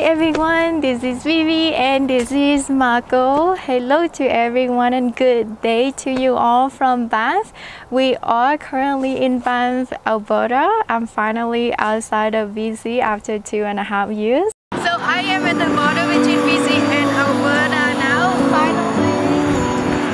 everyone, this is Vivi and this is Marco. Hello to everyone and good day to you all from Banff. We are currently in Banff, Alberta. I'm finally outside of BC after 2.5 years. So I am at the border between BC and Alberta now. Finally,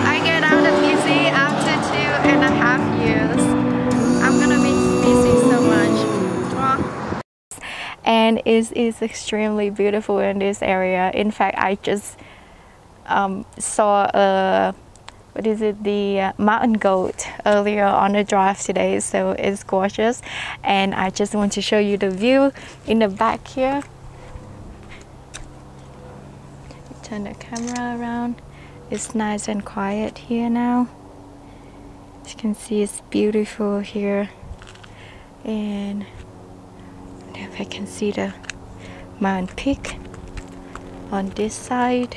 I get out of BC after 2.5 years. I'm gonna miss BC so much. And it is extremely beautiful in this area. In fact, I just saw the mountain goat earlier on the drive today, so it's gorgeous. And I just want to show you the view in the back here. Turn the camera around. It's nice and quiet here now. As you can see, it's beautiful here. And if I can see the mountain peak on this side.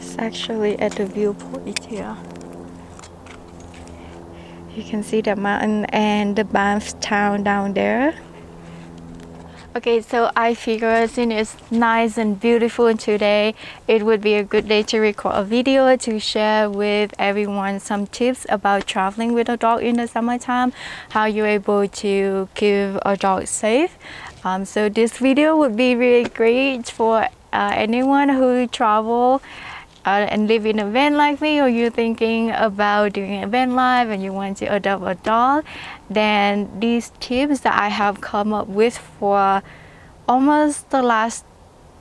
It's actually at the viewpoint here. You can see the mountain and the Banff town down there. Okay, so I figure since it's nice and beautiful today, it would be a good day to record a video to share with everyone some tips about traveling with a dog in the summertime, how you're able to keep a dog safe. So this video would be really great for anyone who travel and live in a van like me, or you're thinking about doing a van life and you want to adopt a dog. Then these tips that I have come up with for almost the last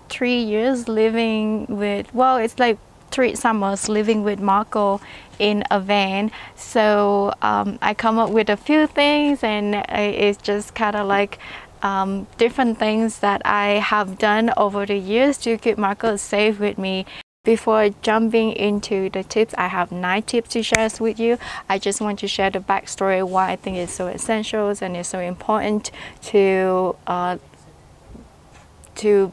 3 years living with, well, it's like 3 summers living with Marco in a van. So I come up with a few things, and it's just kind of like different things that I have done over the years to keep Marco safe with me. Before jumping into the tips, I have 9 tips to share with you. I just want to share the backstory why I think it's so essential and it's so important to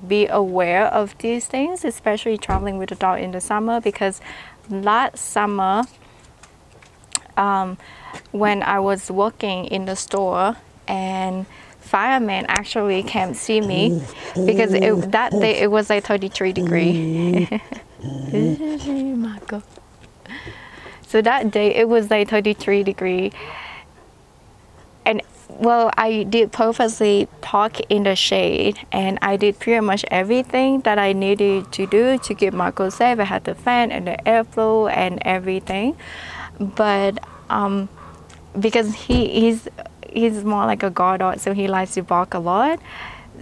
be aware of these things, especially traveling with a dog in the summer. Because last summer, when I was working in the store, and fireman actually came see me because that day it was like 33 degrees. Marco. So that day it was like 33 degrees, and well, I did purposely park in the shade, and I did pretty much everything that I needed to do to keep Marco safe. I had the fan and the airflow and everything, but because he's more like a guard dog, so he likes to bark a lot.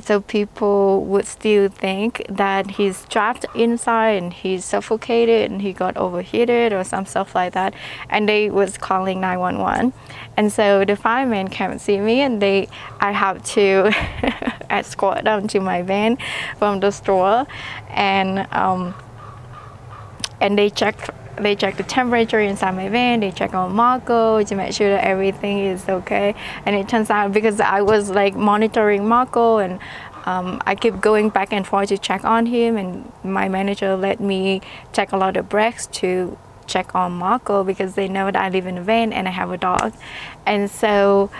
So people would still think that he's trapped inside and he's suffocated and he got overheated or some stuff like that, and they was calling 911. And so the firemen came and see me, and I have to escort them to my van from the store, and they checked the temperature inside my van. They check on Marco to make sure that everything is okay. And it turns out, because I was like monitoring Marco, and I kept going back and forth to check on him, and my manager let me take a lot of breaks to check on Marco because they know that I live in a van and I have a dog. And so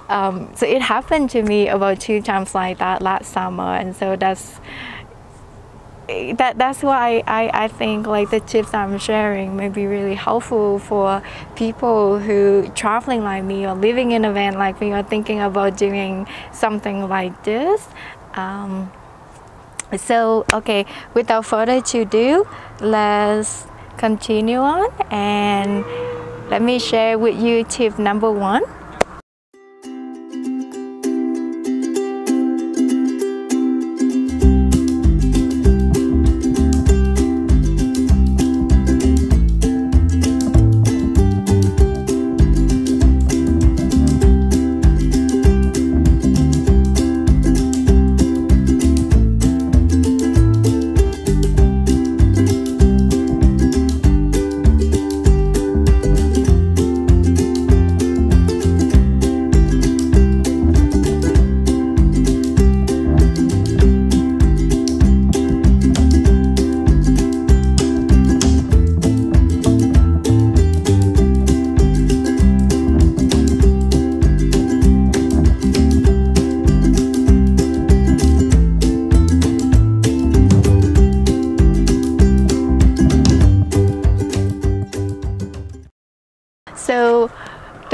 so it happened to me about 2 times like that last summer. And so that's why I think like the tips I'm sharing may be really helpful for people who traveling like me or living in a van like me or thinking about doing something like this. So okay, without further ado, let's continue on, and let me share with you tip number 1.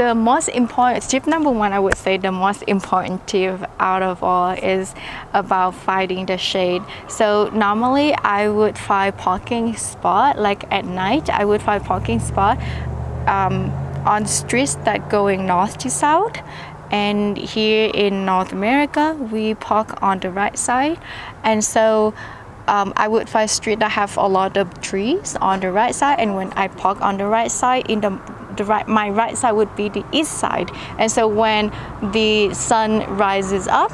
the most important tip number one, I would say the most important tip out of all is about finding the shade. So normally I would find parking spot, like at night I would find parking spot on streets that going north to south. And here in North America, we park on the right side. And so I would find street that have a lot of trees on the right side. And when I park on the right side, my right side would be the east side. And so when the sun rises up,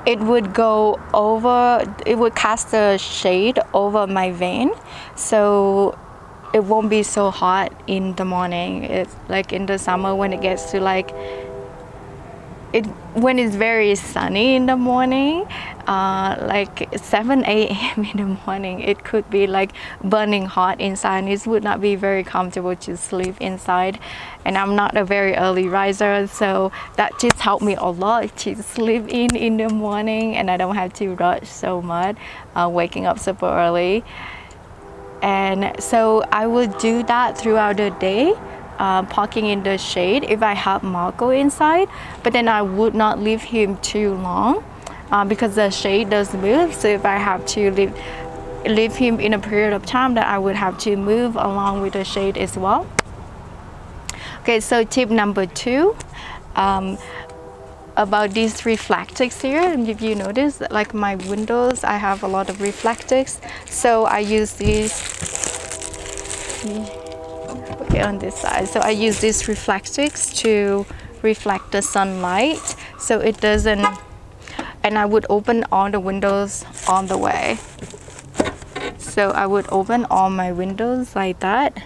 it would go over, it would cast a shade over my van. So it won't be so hot in the morning. It's like in the summer when it gets to like when it's very sunny in the morning, like 7 a.m. in the morning, it could be like burning hot inside, and it would not be very comfortable to sleep inside. And I'm not a very early riser, so that just helped me a lot to sleep in the morning, and I don't have to rush so much waking up super early. And so I would do that throughout the day, parking in the shade if I have Marco inside, but then I would not leave him too long because the shade does move. So if I have to leave him in a period of time, that I would have to move along with the shade as well. Okay, so tip number two, about these Reflectix here. And if you notice, like my windows, I have a lot of Reflectix, so I use these on this side. So I use this Reflectix to reflect the sunlight, so it doesn't. And I would open all the windows on the way. So I would open all my windows like that.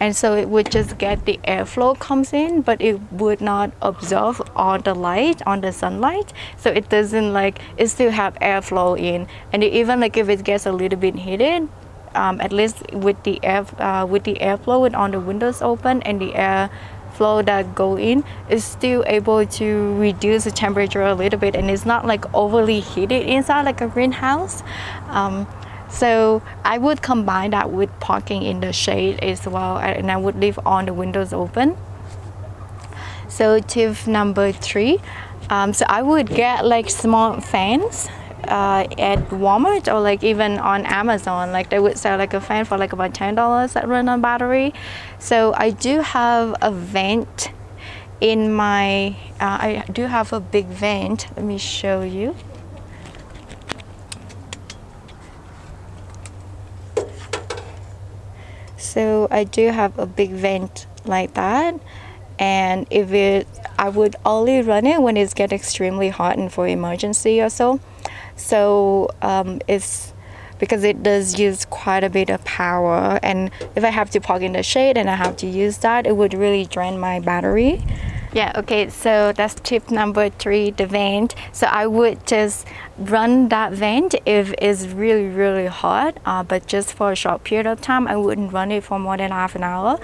And so it would just get the airflow comes in, but it would not absorb all the light, on the sunlight. So it doesn't like, it still have airflow in. And even like if it gets a little bit heated, at least with the airflow with on the windows open and the airflow that go in, is still able to reduce the temperature a little bit, and it's not like overly heated inside like a greenhouse. So I would combine that with parking in the shade as well, and I would leave all the windows open. So tip number three, so I would get like small fans at Walmart or like even on Amazon. Like they would sell like a fan for like about $10 that run on battery. So I do have a vent in my, I do have a big vent. Let me show you. So I do have a big vent like that, and I would only run it when it's get extremely hot and for emergency or so. So it's because it does use quite a bit of power, and if I have to park in the shade and I have to use that, it would really drain my battery. Yeah, okay, so that's tip number three, the vent. So I would just run that vent if it's really, really hot, but just for a short period of time. I wouldn't run it for more than half an hour.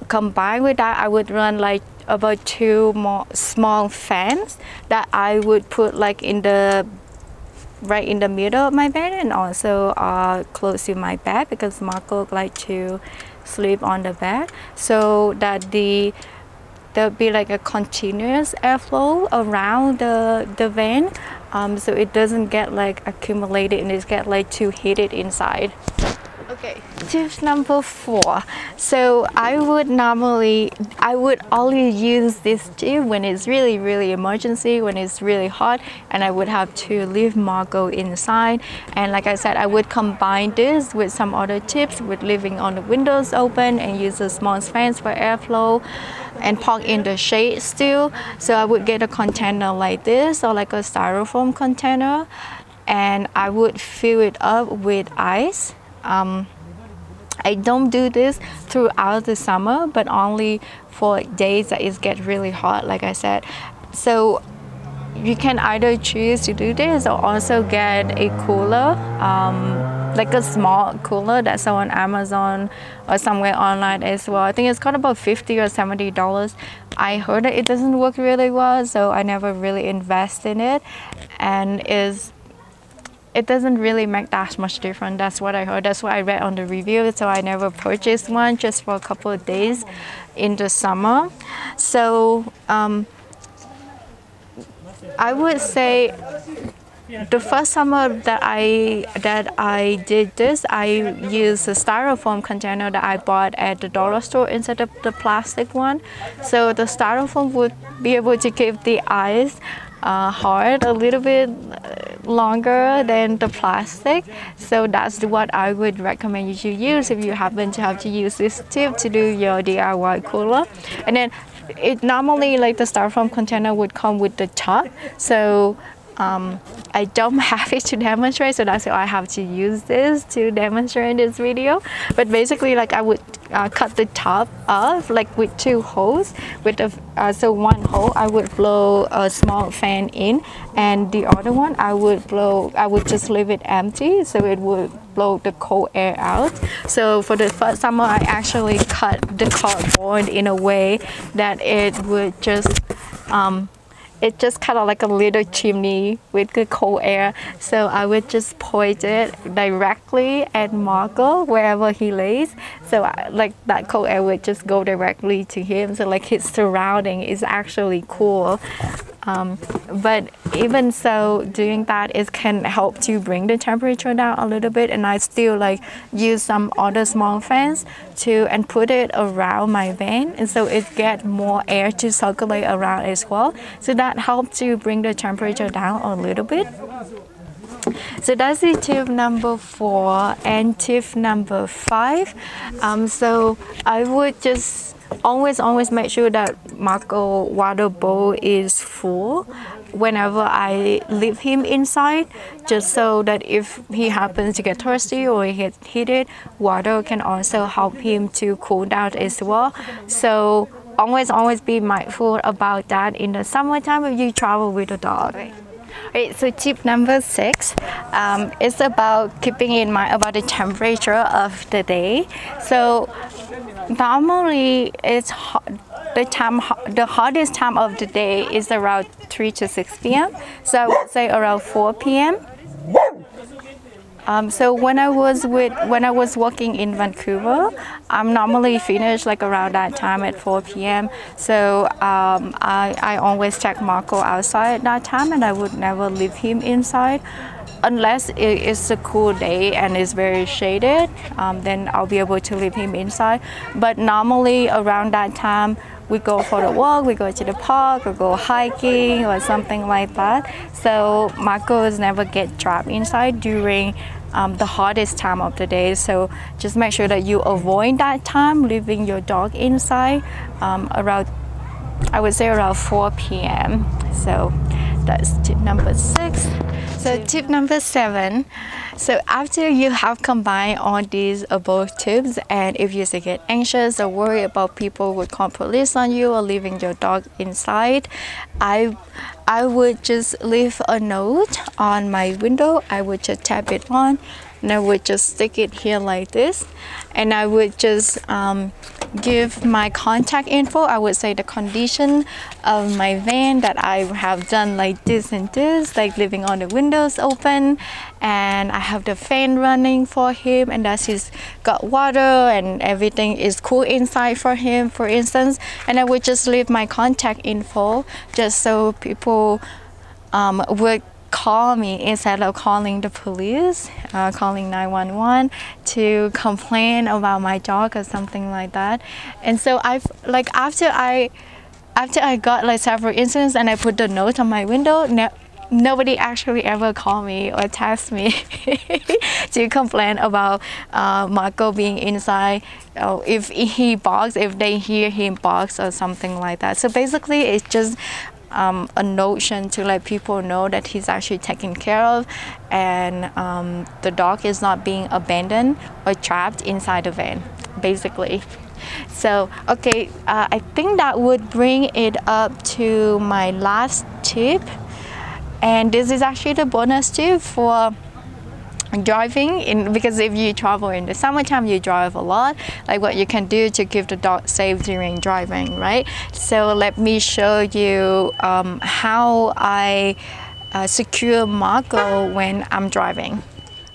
Combined with that, I would run like about two more small fans that I would put like right in the middle of my bed, and also close to my bed, because Marco like to sleep on the bed, so that there'll be like a continuous airflow around the van, so it doesn't get like accumulated and it get like too heated inside. Okay, tip number four. So I would only use this tip when it's really, really emergency, when it's really hot, and I would have to leave Marco inside. And like I said, I would combine this with some other tips, with leaving all the windows open and use the small fans for airflow, and park in the shade still. So I would get a container like this, or like a styrofoam container, and I would fill it up with ice. I don't do this throughout the summer, but only for days that it gets really hot, like I said. So you can either choose to do this or also get a cooler, like a small cooler that's on Amazon or somewhere online as well. I think it's got about $50 or $70. I heard that it doesn't work really well, so I never really invest in it, and it doesn't really make that much difference. That's what I heard. That's what I read on the review. So I never purchased one, just for a couple of days in the summer. So I would say the first summer that I did this, I used a styrofoam container that I bought at the dollar store instead of the plastic one. So the styrofoam would be able to keep the ice hard a little bit longer than the plastic. So that's what I would recommend you to use if you happen to have to use this tip to do your DIY cooler. And then it normally, like, the styrofoam container would come with the top. So I don't have it to demonstrate, so that's why I have to use this to demonstrate in this video. But basically, like, I would cut the top off, like, with 2 holes. With so one hole I would blow a small fan in, and the other one I would just leave it empty, so it would blow the cold air out. So for the first summer, I actually cut the cardboard in a way that it would just it's just kind of like a little chimney with the cold air. So I would just point it directly at Marco wherever he lays. So like that cold air would just go directly to him. So like his surrounding is actually cool. But even so, doing that, it can help to bring the temperature down a little bit. And I still like use some other small fans and put it around my van, and so it gets more air to circulate around as well. So that helps to bring the temperature down a little bit. So that's the tip number 4. And tip number 5. So I would just always make sure that Marco water bowl is full whenever I leave him inside, just so that if he happens to get thirsty or he gets heated, water can also help him to cool down as well. So always be mindful about that in the summertime if you travel with a dog. Right, so tip number 6 is about keeping in mind about the temperature of the day. So normally it's the hottest time of the day is around 3 to 6 p.m. So I would say around 4 p.m. So when I was working in Vancouver, I'm normally finished like around that time at 4 p.m. So I always check Marco outside at that time, and I would never leave him inside. Unless it's a cool day and it's very shaded, then I'll be able to leave him inside. But normally around that time, we go for the walk, we go to the park, or go hiking or something like that. So Marcos never get trapped inside during the hottest time of the day. So just make sure that you avoid that time, leaving your dog inside around, I would say around 4 p.m. So that's tip number 6. So tip number 7. So after you have combined all these above tips, and if you still get anxious or worried about people would call police on you or leaving your dog inside, I would just leave a note on my window. I would just tap it on, and I would just stick it here like this, and I would just give my contact info. I would say the condition of my van, that I have done like this and this, like leaving all the windows open, and I have the fan running for him, and that he's got water and everything is cool inside for him, for instance. And I would just leave my contact info, just so people would call me instead of calling the police, calling 911 to complain about my dog or something like that. And so I've like after I got like several incidents and I put the note on my window, nobody actually ever called me or text me to complain about Marco being inside. If he barks, if they hear him barks or something like that. So basically it's just a notion to let people know that he's actually taken care of, and the dog is not being abandoned or trapped inside the van, basically. So okay, I think that would bring it up to my last tip, and this is actually the bonus tip for driving because if you travel in the summertime, you drive a lot, like what you can do to keep the dog safe during driving, right? So let me show you how I secure Marco when I'm driving.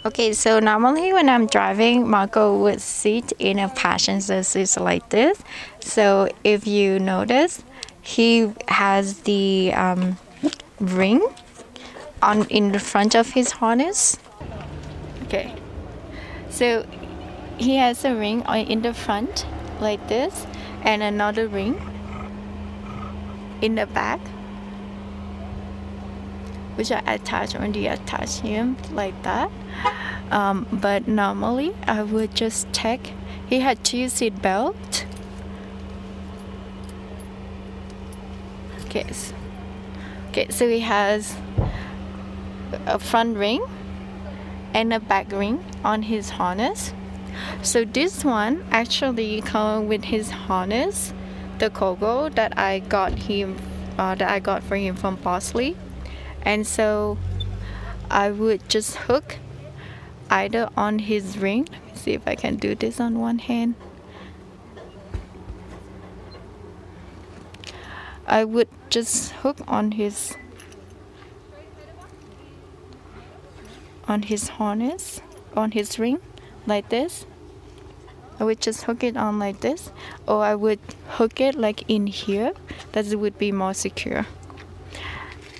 Okay, so normally when I'm driving, Marco would sit in a passenger seat like this. So if you notice, he has the ring on in the front of his harness. Okay, so he has a ring in the front like this, and another ring in the back, which I attach him like that. But normally I would just take, he had 2 seat belts. Okay, so he has a front ring and a back ring on his harness. So this one actually comes with his harness, the Kogo that I got for him from Bosley. And so I would just hook either on his ring. Let me see if I can do this on one hand. I would just hook on his harness, on his ring like this. I would just hook it on like this, or I would hook it like in here. That would be more secure.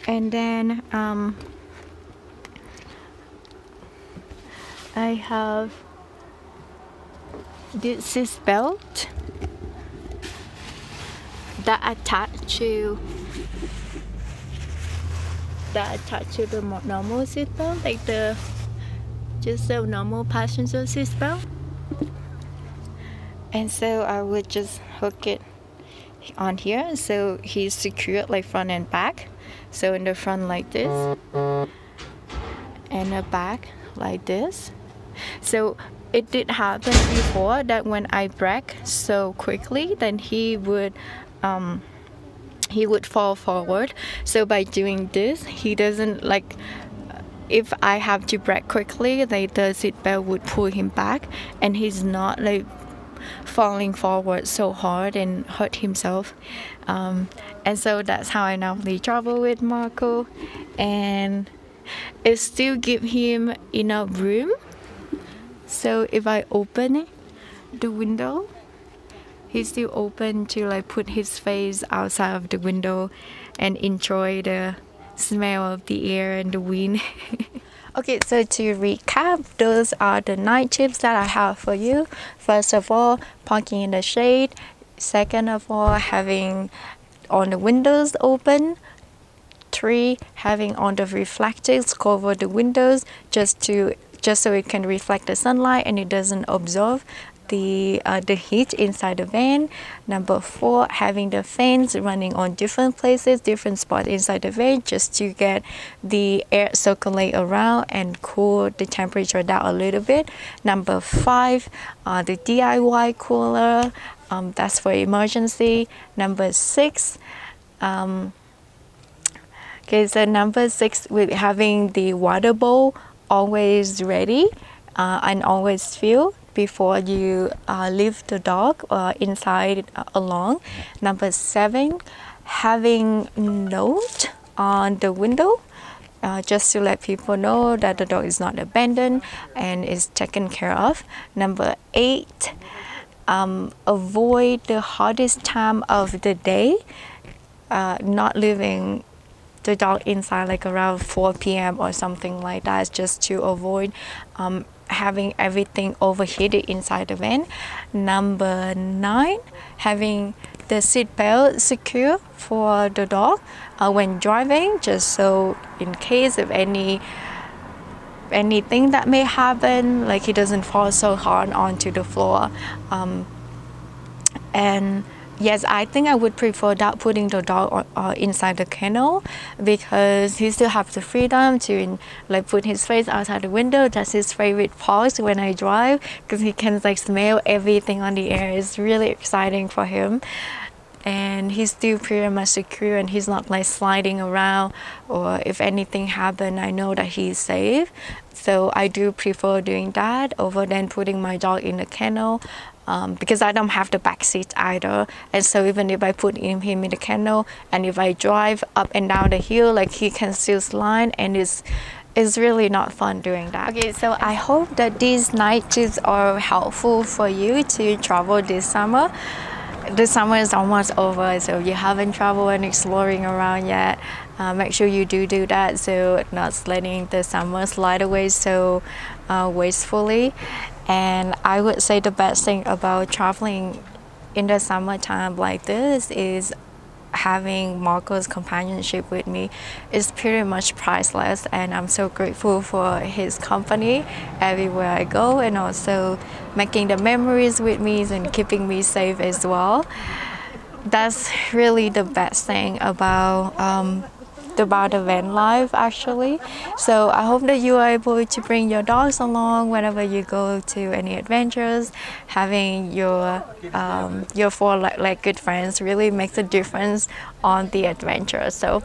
And then I have this belt that attach to the normal seat belt, like just the normal passenger seat belt. And so I would just hook it on here, so he's secured like front and back. So in the front like this, and the back like this. So it did happen before that when I brake so quickly, then he would fall forward. So by doing this, he doesn't like, if I have to brake quickly, like the seatbelt would pull him back, and he's not like falling forward so hard and hurt himself. And so that's how I normally travel with Marco, and it still give him enough room. So if I open the window, he's still open to like put his face outside of the window and enjoy the smell of the air and the wind. Okay, so to recap, those are the night tips that I have for you. First of all, parking in the shade. Second of all, having on the windows open. 3, having on the Reflectix cover the windows just so it can reflect the sunlight and it doesn't absorb the heat inside the van. Number 4, having the fans running on different places, different spots inside the van, just to get the air circulate around and cool the temperature down a little bit. Number 5, the DIY cooler, that's for emergency. Number 6, okay, so number 6, with having the water bowl always ready and always filled before you leave the dog inside alone. Number 7, having note on the window just to let people know that the dog is not abandoned and is taken care of. Number 8, avoid the hottest time of the day, not leaving the dog inside like around 4 p.m. or something like that, just to avoid having everything overheated inside the van. Number 9, having the seat belt secure for the dog when driving, just so in case of anything that may happen, like he doesn't fall so hard onto the floor. And yes, I think I would prefer that, putting the dog inside the kennel, because he still has the freedom to like put his face outside the window. That's his favorite part when I drive, because he can like smell everything on the air. It's really exciting for him, and he's still pretty much secure, and he's not like sliding around, or if anything happen, I know that he's safe. So I do prefer doing that over than putting my dog in the kennel. because I don't have the back seat either. And so even if I put him in the kennel and if I drive up and down the hill, like he can still slide, and it's really not fun doing that. Okay, so I hope that these night tips are helpful for you to travel this summer. The summer is almost over, so if you haven't traveled and exploring around yet, make sure you do that, so not letting the summer slide away so wastefully. And I would say the best thing about traveling in the summertime like this is having Marco's companionship with me is pretty much priceless, and I'm so grateful for his company everywhere I go, and also making the memories with me and keeping me safe as well. That's really the best thing about the van life, actually. So I hope that you are able to bring your dogs along whenever you go to any adventures. Having your four like good friends really makes a difference on the adventure. So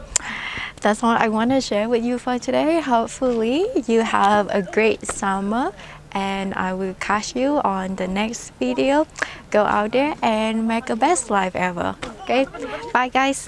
that's what I want to share with you for today. Hopefully you have a great summer, and I will catch you on the next video. Go out there and make a best life ever. Okay, bye guys.